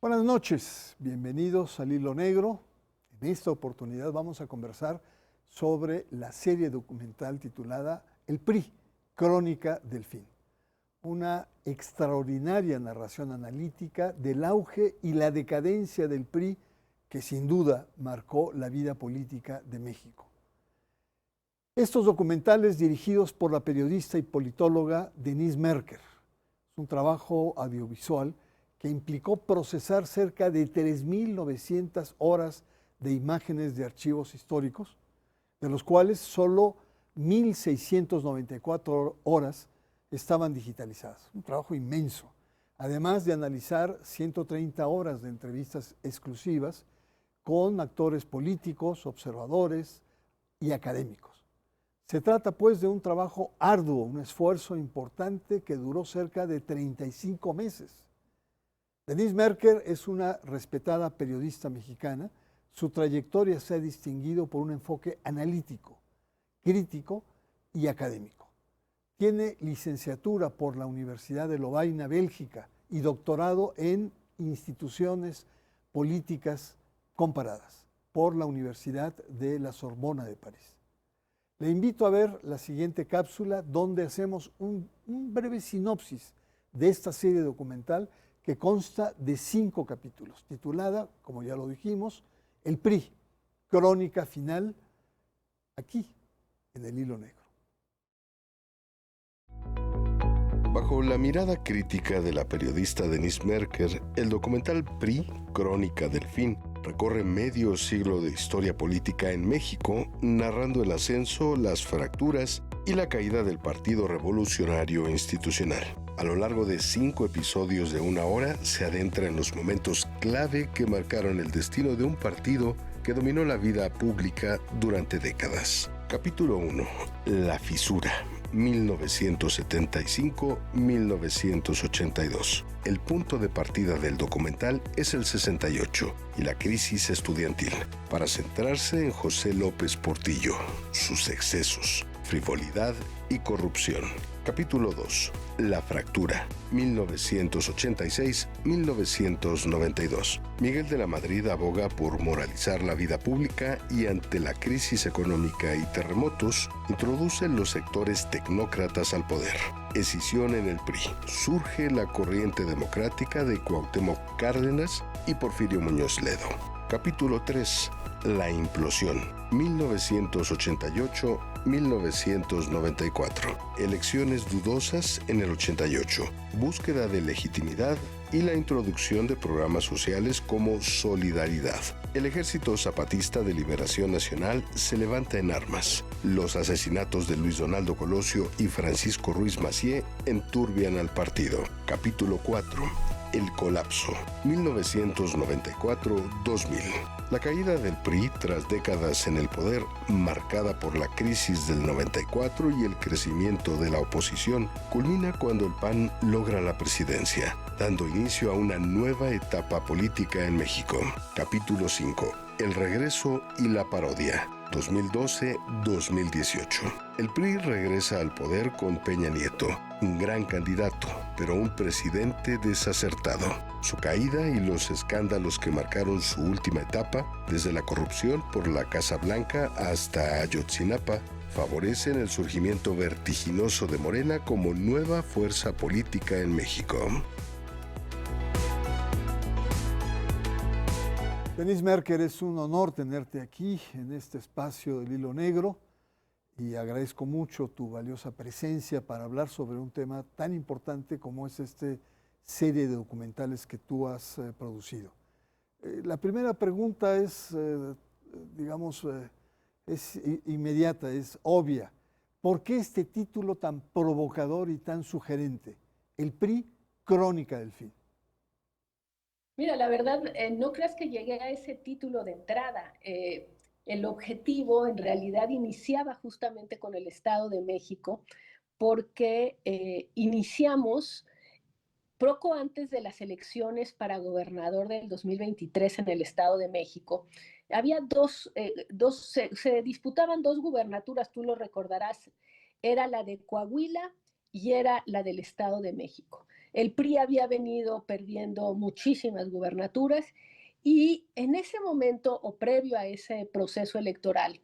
Buenas noches, bienvenidos al Hilo Negro. En esta oportunidad vamos a conversar sobre la serie documental titulada El PRI, Crónica del Fin. Una extraordinaria narración analítica del auge y la decadencia del PRI que sin duda marcó la vida política de México. Estos documentales dirigidos por la periodista y politóloga Denise Merker. Es un trabajo audiovisual que implicó procesar cerca de 3.900 horas de imágenes de archivos históricos, de los cuales solo 1.694 horas estaban digitalizadas. Un trabajo inmenso, además de analizar 130 horas de entrevistas exclusivas con actores políticos, observadores y académicos. Se trata pues de un trabajo arduo, un esfuerzo importante que duró cerca de 35 meses. Denise Merker es una respetada periodista mexicana. Su trayectoria se ha distinguido por un enfoque analítico, crítico y académico. Tiene licenciatura por la Universidad de Lovaina, Bélgica, y doctorado en instituciones políticas comparadas por la Universidad de la Sorbona de París. Le invito a ver la siguiente cápsula donde hacemos un breve sinopsis de esta serie documental que consta de 5 capítulos, titulada, como ya lo dijimos, El PRI, Crónica Final, aquí en el Hilo Negro. Bajo la mirada crítica de la periodista Denise Merker, el documental PRI, Crónica del Fin, recorre medio siglo de historia política en México, narrando el ascenso, las fracturas y la caída del Partido Revolucionario Institucional. A lo largo de 5 episodios de 1 hora, se adentra en los momentos clave que marcaron el destino de un partido que dominó la vida pública durante décadas. Capítulo 1. La fisura. 1975-1982. El punto de partida del documental es el 68 y la crisis estudiantil, para centrarse en José López Portillo, sus excesos, frivolidad y corrupción. Capítulo 2. La fractura. 1986-1992. Miguel de la Madrid aboga por moralizar la vida pública y ante la crisis económica y terremotos, introduce los sectores tecnócratas al poder. Escisión en el PRI. Surge la corriente democrática de Cuauhtémoc Cárdenas y Porfirio Muñoz Ledo. Capítulo 3. La implosión. 1988-1994. Elecciones dudosas en el 88. Búsqueda de legitimidad y la introducción de programas sociales como Solidaridad. El Ejército Zapatista de Liberación Nacional se levanta en armas. Los asesinatos de Luis Donaldo Colosio y Francisco Ruiz Massieu enturbian al partido. Capítulo 4. El colapso. 1994-2000. La caída del PRI tras décadas en el poder, marcada por la crisis del 94 y el crecimiento de la oposición, culmina cuando el PAN logra la presidencia, dando inicio a una nueva etapa política en México. Capítulo 5. El regreso y la parodia. 2012-2018. El PRI regresa al poder con Peña Nieto, un gran candidato, pero un presidente desacertado. Su caída y los escándalos que marcaron su última etapa, desde la corrupción por la Casa Blanca hasta Ayotzinapa, favorecen el surgimiento vertiginoso de Morena como nueva fuerza política en México. Denise Merker, es un honor tenerte aquí en este espacio del Hilo Negro y agradezco mucho tu valiosa presencia para hablar sobre un tema tan importante como es esta serie de documentales que tú has producido. La primera pregunta es, es inmediata, es obvia. ¿Por qué este título tan provocador y tan sugerente? El PRI, Crónica del Fin. Mira, la verdad, no creas que llegué a ese título de entrada. El objetivo en realidad iniciaba justamente con el Estado de México porque iniciamos poco antes de las elecciones para gobernador del 2023 en el Estado de México. Había se disputaban 2 gubernaturas, tú lo recordarás, era la de Coahuila y era la del Estado de México. El PRI había venido perdiendo muchísimas gubernaturas y en ese momento o previo a ese proceso electoral,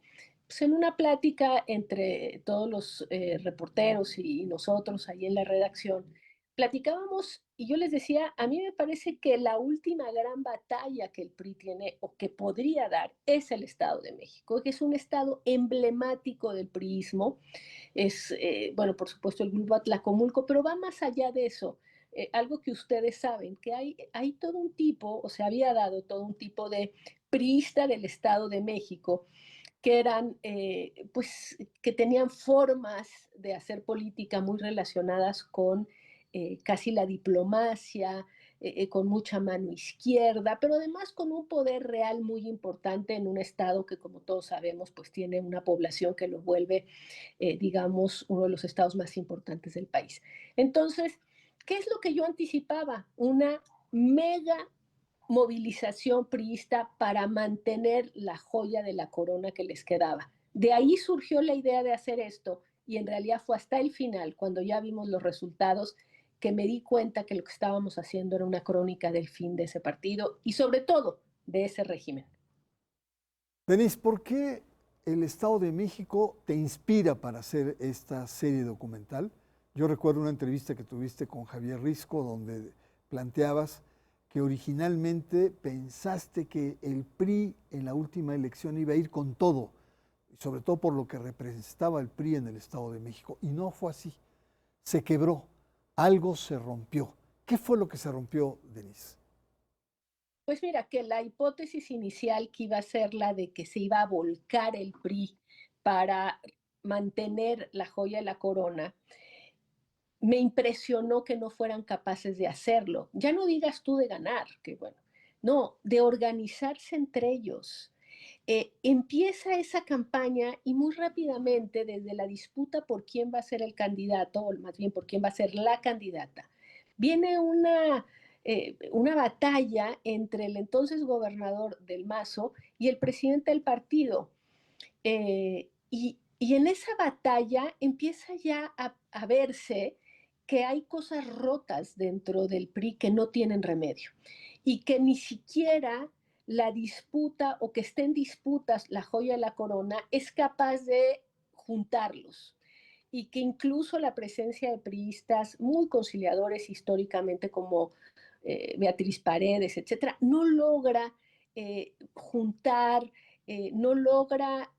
pues en una plática entre todos los reporteros y nosotros ahí en la redacción, platicábamos y yo les decía, a mí me parece que la última gran batalla que el PRI tiene o que podría dar es el Estado de México, que es un estado emblemático del priismo, es, bueno, por supuesto el Grupo Atlacomulco, pero va más allá de eso. Algo que ustedes saben, que hay todo un tipo, o se había dado todo un tipo de priista del Estado de México, que eran, pues, que tenían formas de hacer política muy relacionadas con casi la diplomacia, con mucha mano izquierda, pero además con un poder real muy importante en un estado que, como todos sabemos, pues tiene una población que lo vuelve, digamos, uno de los estados más importantes del país. Entonces, ¿qué es lo que yo anticipaba? Una mega movilización priista para mantener la joya de la corona que les quedaba. De ahí surgió la idea de hacer esto y en realidad fue hasta el final, cuando ya vimos los resultados, que me di cuenta que lo que estábamos haciendo era una crónica del fin de ese partido y sobre todo de ese régimen. Denise, ¿por qué el Estado de México te inspira para hacer esta serie documental? Yo recuerdo una entrevista que tuviste con Javier Risco donde planteabas que originalmente pensaste que el PRI en la última elección iba a ir con todo, y sobre todo por lo que representaba el PRI en el Estado de México. Y no fue así. Se quebró, algo se rompió. ¿Qué fue lo que se rompió, Denise? Pues mira, que la hipótesis inicial que iba a ser la de que se iba a volcar el PRI para mantener la joya de la corona, me impresionó que no fueran capaces de hacerlo. Ya no digas tú de ganar, que bueno, no, de organizarse entre ellos. Empieza esa campaña y muy rápidamente, desde la disputa por quién va a ser el candidato, o más bien por quién va a ser la candidata, viene una batalla entre el entonces gobernador del Mazo y el presidente del partido. Y en esa batalla empieza ya a verse que hay cosas rotas dentro del PRI que no tienen remedio y que ni siquiera la disputa o que esté en disputas la joya de la corona es capaz de juntarlos y que incluso la presencia de priistas muy conciliadores históricamente como Beatriz Paredes, etcétera, no logra juntar, no logra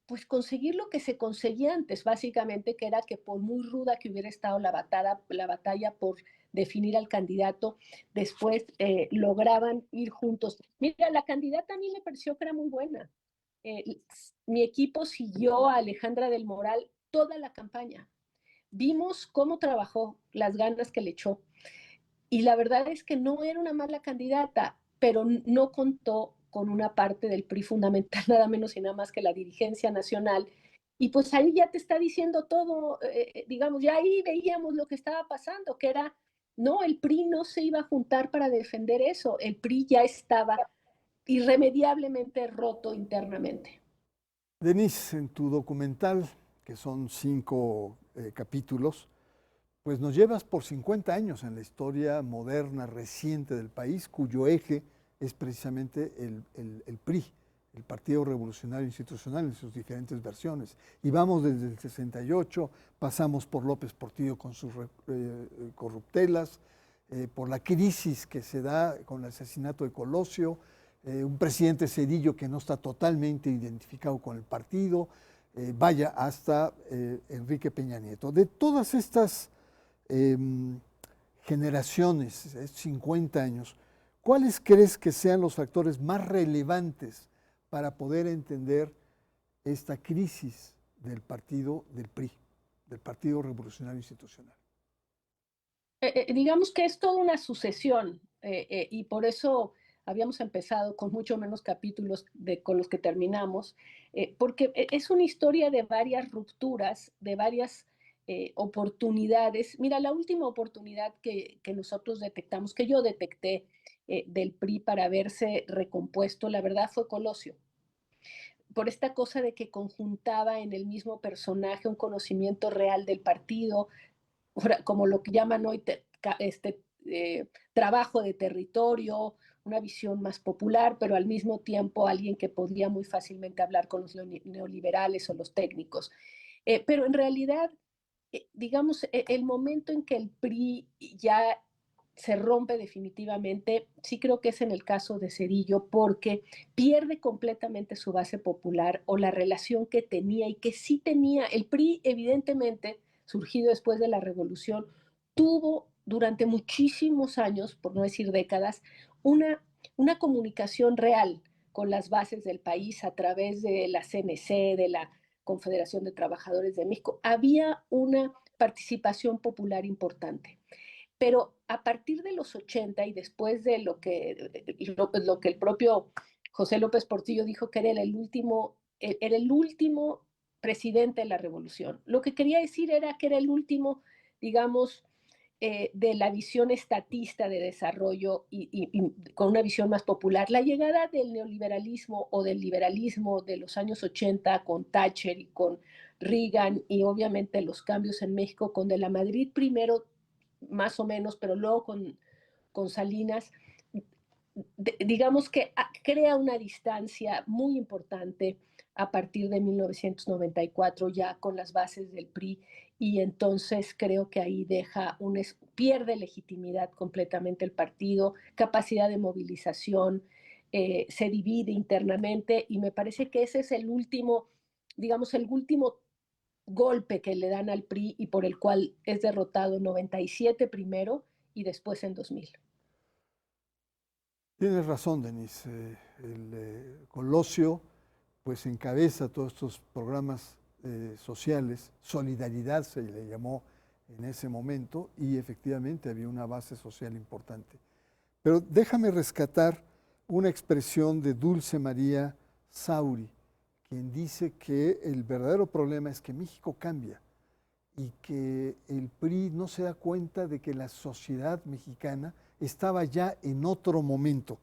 pues conseguir lo que se conseguía antes, básicamente, que era que por muy ruda que hubiera estado la batalla por definir al candidato, después lograban ir juntos. Mira, la candidata a mí me pareció que era muy buena. Eh, Mi equipo siguió a Alejandra del Moral toda la campaña. Vimos cómo trabajó, las ganas que le echó. Y la verdad es que no era una mala candidata, pero no contó con una parte del PRI fundamental, nada menos y nada más que la dirigencia nacional. Y pues ahí ya te está diciendo todo, digamos, ya ahí veíamos lo que estaba pasando, que era, no, el PRI no se iba a juntar para defender eso, el PRI ya estaba irremediablemente roto internamente. Denise, en tu documental, que son 5 capítulos, pues nos llevas por 50 años en la historia moderna, reciente del país, cuyo eje es precisamente el PRI, el Partido Revolucionario Institucional en sus diferentes versiones. Y vamos desde el 68, pasamos por López Portillo con sus corruptelas, por la crisis que se da con el asesinato de Colosio, un presidente Cedillo que no está totalmente identificado con el partido, vaya hasta Enrique Peña Nieto. De todas estas generaciones, 50 años, ¿cuáles crees que sean los factores más relevantes para poder entender esta crisis del partido del PRI, del Partido Revolucionario Institucional? Digamos que es toda una sucesión y por eso habíamos empezado con mucho menos capítulos con los que terminamos, porque es una historia de varias rupturas, de varias oportunidades. Mira, la última oportunidad que nosotros detectamos, que yo detecté del PRI para verse recompuesto, la verdad fue Colosio por esta cosa de que conjuntaba en el mismo personaje un conocimiento real del partido, como lo que llaman hoy trabajo de territorio, una visión más popular, pero al mismo tiempo alguien que podía muy fácilmente hablar con los neoliberales o los técnicos. Pero en realidad, digamos, el momento en que el PRI ya se rompe definitivamente, sí creo que es en el caso de Zedillo, porque pierde completamente su base popular o la relación que tenía y que sí tenía. El PRI, evidentemente, surgido después de la revolución, tuvo durante muchísimos años, por no decir décadas, una comunicación real con las bases del país a través de la CNC, de la Confederación de Trabajadores de México. Había una participación popular importante. Pero a partir de los 80 y después de lo que el propio José López Portillo dijo que era el último presidente de la revolución, lo que quería decir era que era el último, digamos, de la visión estatista de desarrollo y con una visión más popular. La llegada del neoliberalismo o del liberalismo de los años 80 con Thatcher y con Reagan y obviamente los cambios en México con de la Madrid primero más o menos, pero luego con Salinas, digamos que crea una distancia muy importante a partir de 1994 ya con las bases del PRI y entonces creo que ahí pierde legitimidad completamente el partido, capacidad de movilización, se divide internamente y me parece que ese es el último, digamos, el último golpe que le dan al PRI y por el cual es derrotado en 97 primero y después en 2000. Tienes razón, Denise. Colosio pues encabeza todos estos programas sociales, Solidaridad se le llamó en ese momento, y efectivamente había una base social importante. Pero déjame rescatar una expresión de Dulce María Sauri, quien dice que el verdadero problema es que México cambia y que el PRI no se da cuenta de que la sociedad mexicana estaba ya en otro momento.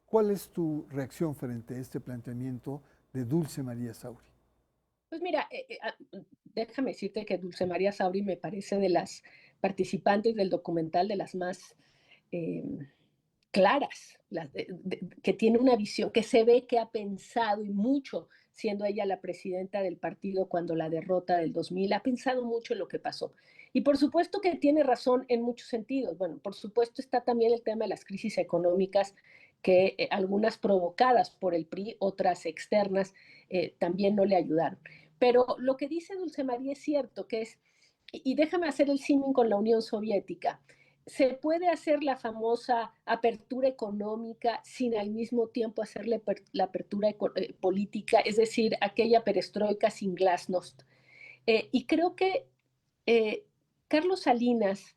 ¿Cuál es tu reacción frente a este planteamiento de Dulce María Sauri? Pues mira, déjame decirte que Dulce María Sauri me parece de las participantes del documental de las más eh, claras, que tiene una visión, que se ve que ha pensado y mucho, siendo ella la presidenta del partido cuando la derrota del 2000, ha pensado mucho en lo que pasó. Y por supuesto que tiene razón en muchos sentidos. Bueno, por supuesto está también el tema de las crisis económicas, que algunas provocadas por el PRI, otras externas, también no le ayudaron. Pero lo que dice Dulce María es cierto, que es, y déjame hacer el símil con la Unión Soviética, se puede hacer la famosa apertura económica sin al mismo tiempo hacer la apertura política, es decir, aquella perestroika sin glasnost. Y creo que Carlos Salinas,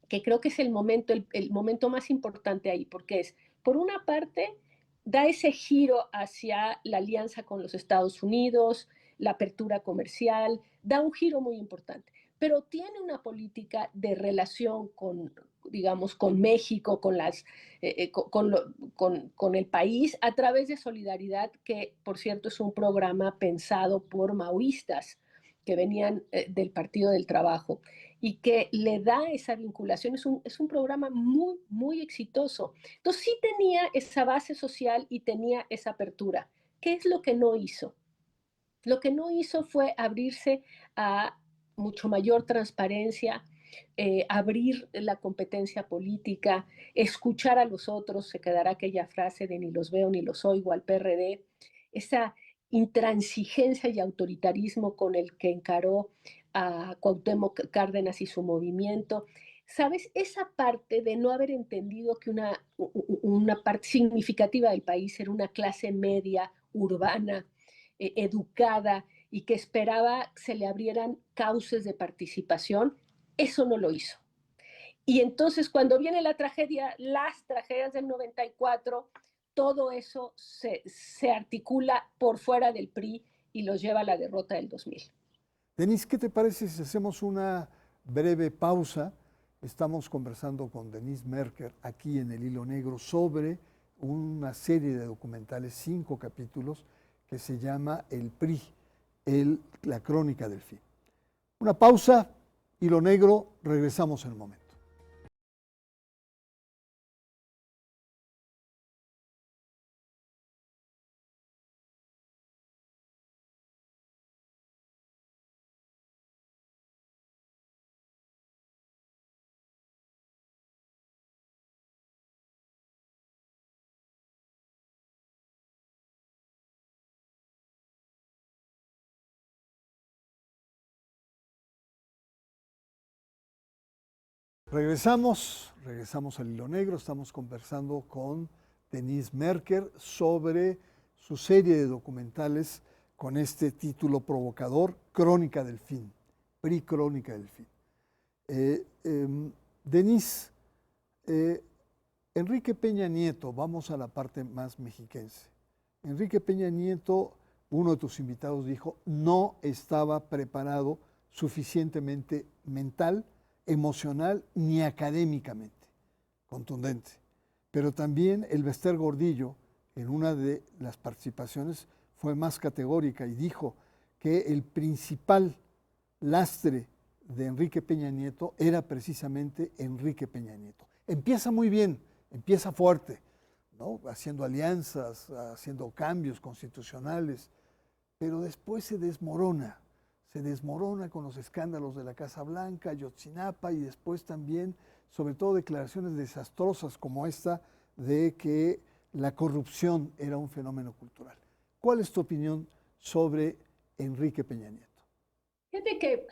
que creo que es el momento más importante ahí, porque es, por una parte, da ese giro hacia la alianza con los Estados Unidos, la apertura comercial, da un giro muy importante, pero tiene una política de relación con, digamos, con México, con el país, a través de Solidaridad, que por cierto es un programa pensado por maoístas que venían del Partido del Trabajo y que le da esa vinculación. Es un programa muy, muy exitoso. Entonces sí tenía esa base social y tenía esa apertura. ¿Qué es lo que no hizo? Lo que no hizo fue abrirse a mucho mayor transparencia, abrir la competencia política, escuchar a los otros, se quedará aquella frase de ni los veo ni los oigo al PRD, esa intransigencia y autoritarismo con el que encaró a Cuauhtémoc Cárdenas y su movimiento. ¿Sabes? Esa parte de no haber entendido que una parte significativa del país era una clase media, urbana, educada y que esperaba se le abrieran cauces de participación, eso no lo hizo. Y entonces cuando viene la tragedia, las tragedias del 94, todo eso se articula por fuera del PRI y los lleva a la derrota del 2000. Denise, ¿qué te parece si hacemos una breve pausa? Estamos conversando con Denise Merker aquí en El Hilo Negro sobre una serie de documentales, 5 capítulos, que se llama El PRI, la crónica del fin. Una pausa, Hilo Negro, regresamos en un momento. Regresamos al Hilo Negro, estamos conversando con Denise Merker sobre su serie de documentales con este título provocador, Crónica del Fin, PRI Crónica del Fin. Denise, Enrique Peña Nieto, vamos a la parte más mexiquense. Enrique Peña Nieto, uno de tus invitados dijo, no estaba preparado suficientemente mental, emocional ni académicamente, contundente. Pero también el Bester Gordillo, en una de las participaciones, fue más categórica y dijo que el principal lastre de Enrique Peña Nieto era precisamente Enrique Peña Nieto. Empieza muy bien, empieza fuerte, ¿no? Haciendo alianzas, haciendo cambios constitucionales, pero después se desmorona con los escándalos de la Casa Blanca, Ayotzinapa y después también, sobre todo, declaraciones desastrosas como esta de que la corrupción era un fenómeno cultural. ¿Cuál es tu opinión sobre Enrique Peña Nieto? Fíjate que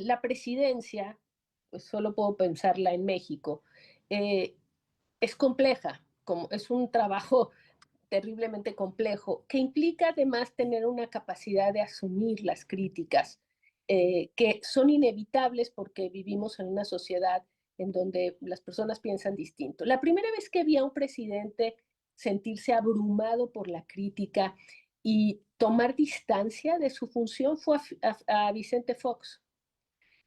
la presidencia, pues solo puedo pensarla en México, eh, es compleja, como es un trabajo terriblemente complejo, que implica además tener una capacidad de asumir las críticas, que son inevitables porque vivimos en una sociedad en donde las personas piensan distinto. La primera vez que vi a un presidente sentirse abrumado por la crítica y tomar distancia de su función fue a Vicente Fox.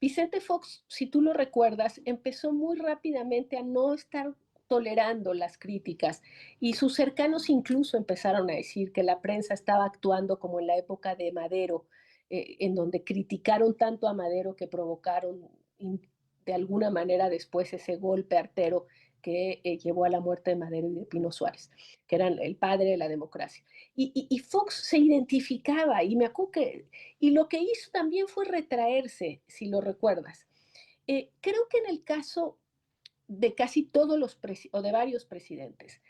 Vicente Fox, si tú lo recuerdas, empezó muy rápidamente a no estar tolerando las críticas y sus cercanos incluso empezaron a decir que la prensa estaba actuando como en la época de Madero, en donde criticaron tanto a Madero que provocaron de alguna manera después ese golpe artero que llevó a la muerte de Madero y de Pino Suárez, que eran el padre de la democracia. Y Fox se identificaba y me acuerdo que y lo que hizo también fue retraerse, si lo recuerdas. Creo que en el caso de casi todos los o de varios presidentes,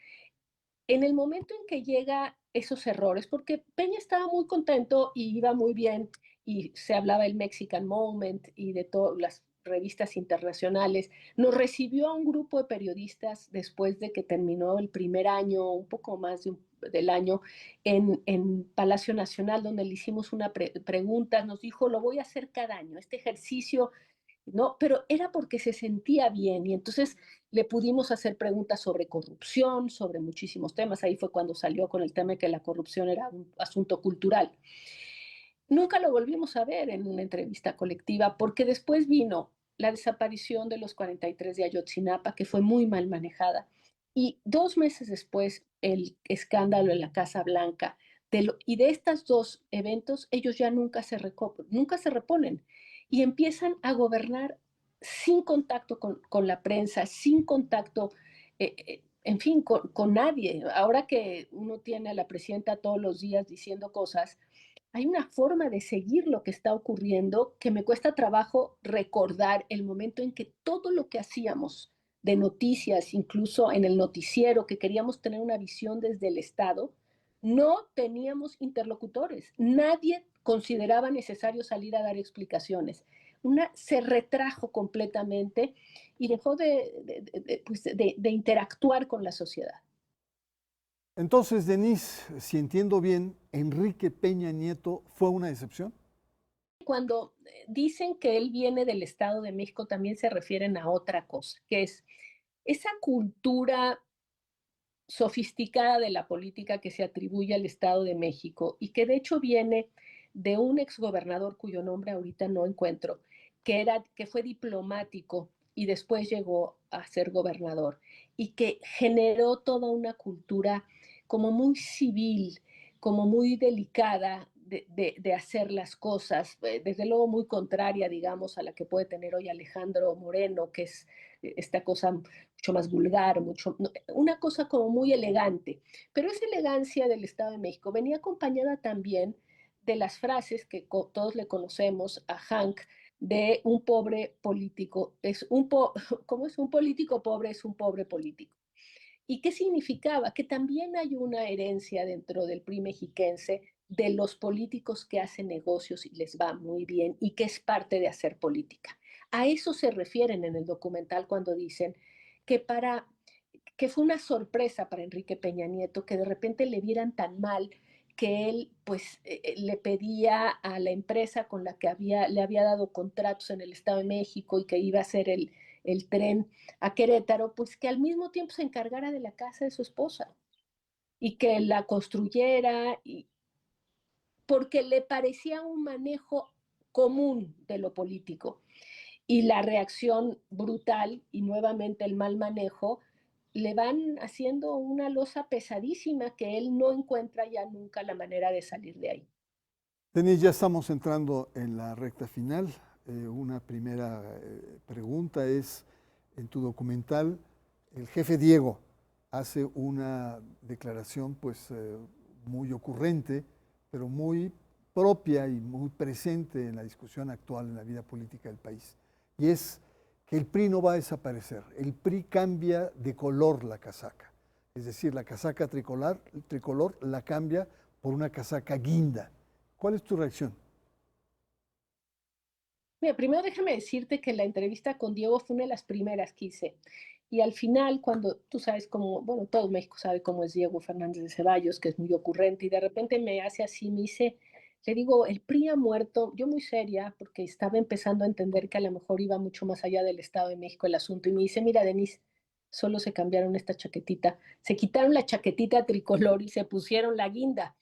en el momento en que llega esos errores, porque Peña estaba muy contento y iba muy bien y se hablaba del Mexican Moment y de todas las revistas internacionales, nos recibió a un grupo de periodistas después de que terminó el primer año, un poco más del año, en Palacio Nacional, donde le hicimos una pregunta, nos dijo, lo voy a hacer cada año, este ejercicio, ¿no? Pero era porque se sentía bien y entonces le pudimos hacer preguntas sobre corrupción, sobre muchísimos temas. Ahí fue cuando salió con el tema de que la corrupción era un asunto cultural. Nunca lo volvimos a ver en una entrevista colectiva porque después vino la desaparición de los 43 de Ayotzinapa, que fue muy mal manejada, y 2 meses después el escándalo en la Casa Blanca. Y de estos dos eventos, ellos ya nunca se reponen y empiezan a gobernar sin contacto con la prensa, sin contacto, en fin, con nadie. Ahora que uno tiene a la presidenta todos los días diciendo cosas, hay una forma de seguir lo que está ocurriendo que me cuesta trabajo recordar el momento en que todo lo que hacíamos de noticias, incluso en el noticiero, que queríamos tener una visión desde el Estado, no teníamos interlocutores. Nadie consideraba necesario salir a dar explicaciones. Se retrajo completamente y dejó pues de interactuar con la sociedad. Entonces, Denise, si entiendo bien, Enrique Peña Nieto fue una decepción. Cuando dicen que él viene del Estado de México, también se refieren a otra cosa, que es esa cultura sofisticada de la política que se atribuye al Estado de México y que de hecho viene de un exgobernador cuyo nombre ahorita no encuentro, que fue diplomático y después llegó a ser gobernador y que generó toda una cultura como muy civil, como muy delicada de hacer las cosas, desde luego muy contraria, digamos, a la que puede tener hoy Alejandro Moreno, que es esta cosa mucho más vulgar, una cosa como muy elegante. Pero esa elegancia del Estado de México venía acompañada también de las frases que todos le conocemos a Hank, de un pobre político, ¿cómo es? Un político pobre es un pobre político. ¿Y qué significaba? Que también hay una herencia dentro del PRI mexiquense de los políticos que hacen negocios y les va muy bien y que es parte de hacer política. A eso se refieren en el documental cuando dicen que que fue una sorpresa para Enrique Peña Nieto que de repente le vieran tan mal que él pues le pedía a la empresa con la que le había dado contratos en el Estado de México y que iba a hacer el tren a Querétaro, pues que al mismo tiempo se encargara de la casa de su esposa y que la construyera, porque le parecía un manejo común de lo político. Y la reacción brutal y nuevamente el mal manejo le van haciendo una losa pesadísima que él no encuentra ya nunca la manera de salir de ahí. Denise, ya estamos entrando en la recta final. Una primera pregunta es, en tu documental, el jefe Diego hace una declaración pues muy ocurrente, pero muy propia y muy presente en la discusión actual en la vida política del país. Y es que el PRI no va a desaparecer. El PRI cambia de color la casaca. Es decir, la casaca tricolor la cambia por una casaca guinda. ¿Cuál es tu reacción? Mira, primero déjame decirte que la entrevista con Diego fue una de las primeras que hice. Y al final, cuando tú sabes cómo, bueno, todo México sabe cómo es Diego Fernández de Ceballos, que es muy ocurrente, y de repente me hace así, me dice, le digo, el PRI ha muerto, yo muy seria, porque estaba empezando a entender que a lo mejor iba mucho más allá del Estado de México el asunto, y me dice, mira, Denise, solo se cambiaron esta chaquetita, se quitaron la chaquetita tricolor y se pusieron la guinda.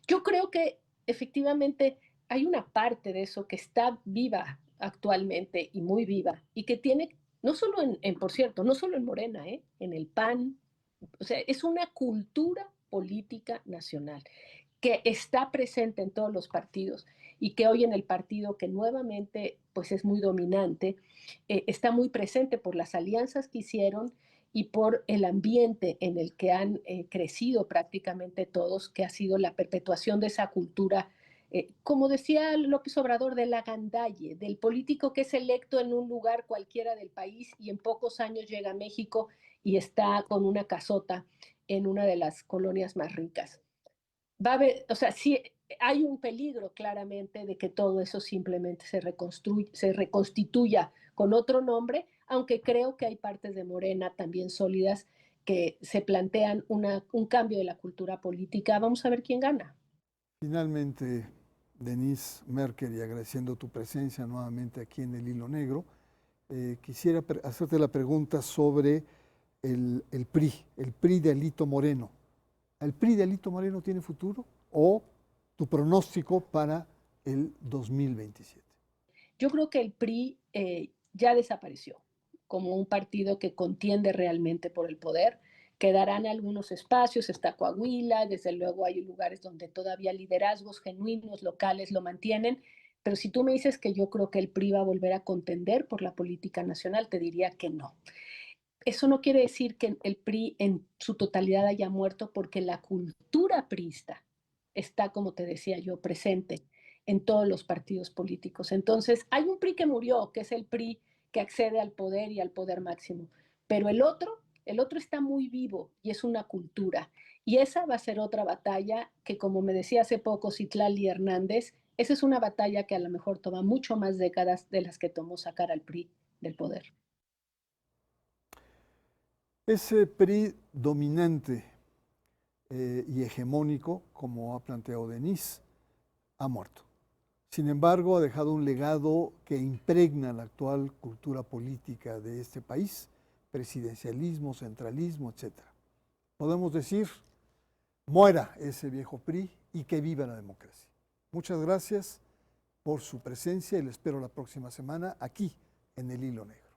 Yo creo que efectivamente hay una parte de eso que está viva actualmente y muy viva y que tiene, no solo por cierto, no solo en Morena, en el PAN, o sea, es una cultura política nacional que está presente en todos los partidos y que hoy en el partido que nuevamente pues es muy dominante, está muy presente por las alianzas que hicieron y por el ambiente en el que han crecido prácticamente todos, que ha sido la perpetuación de esa cultura, como decía López Obrador, de la gandalle, del político que es electo en un lugar cualquiera del país y en pocos años llega a México y está con una casota en una de las colonias más ricas. Va a haber, o sea, sí hay un peligro claramente de que todo eso simplemente se reconstituya con otro nombre, aunque creo que hay partes de Morena también sólidas que se plantean un cambio de la cultura política. Vamos a ver quién gana. Finalmente, Denise Merker, y agradeciendo tu presencia nuevamente aquí en el Hilo Negro, quisiera hacerte la pregunta sobre el PRI de Alito Moreno. ¿El PRI de Alito Moreno tiene futuro o tu pronóstico para el 2027? Yo creo que el PRI ya desapareció como un partido que contiende realmente por el poder. Quedarán algunos espacios, está Coahuila, desde luego hay lugares donde todavía liderazgos genuinos locales lo mantienen, pero si tú me dices que yo creo que el PRI va a volver a contender por la política nacional, te diría que no. Eso no quiere decir que el PRI en su totalidad haya muerto, porque la cultura priista está, como te decía yo, presente en todos los partidos políticos. Entonces, hay un PRI que murió, que es el PRI que accede al poder y al poder máximo, pero el otro está muy vivo y es una cultura. Y esa va a ser otra batalla que, como me decía hace poco Citlali Hernández, esa es una batalla que a lo mejor toma mucho más décadas de las que tomó sacar al PRI del poder. Ese PRI dominante y hegemónico, como ha planteado Denise, ha muerto. Sin embargo, ha dejado un legado que impregna la actual cultura política de este país, presidencialismo, centralismo, etc. Podemos decir, muera ese viejo PRI y que viva la democracia. Muchas gracias por su presencia y le espero la próxima semana aquí en el Hilo Negro.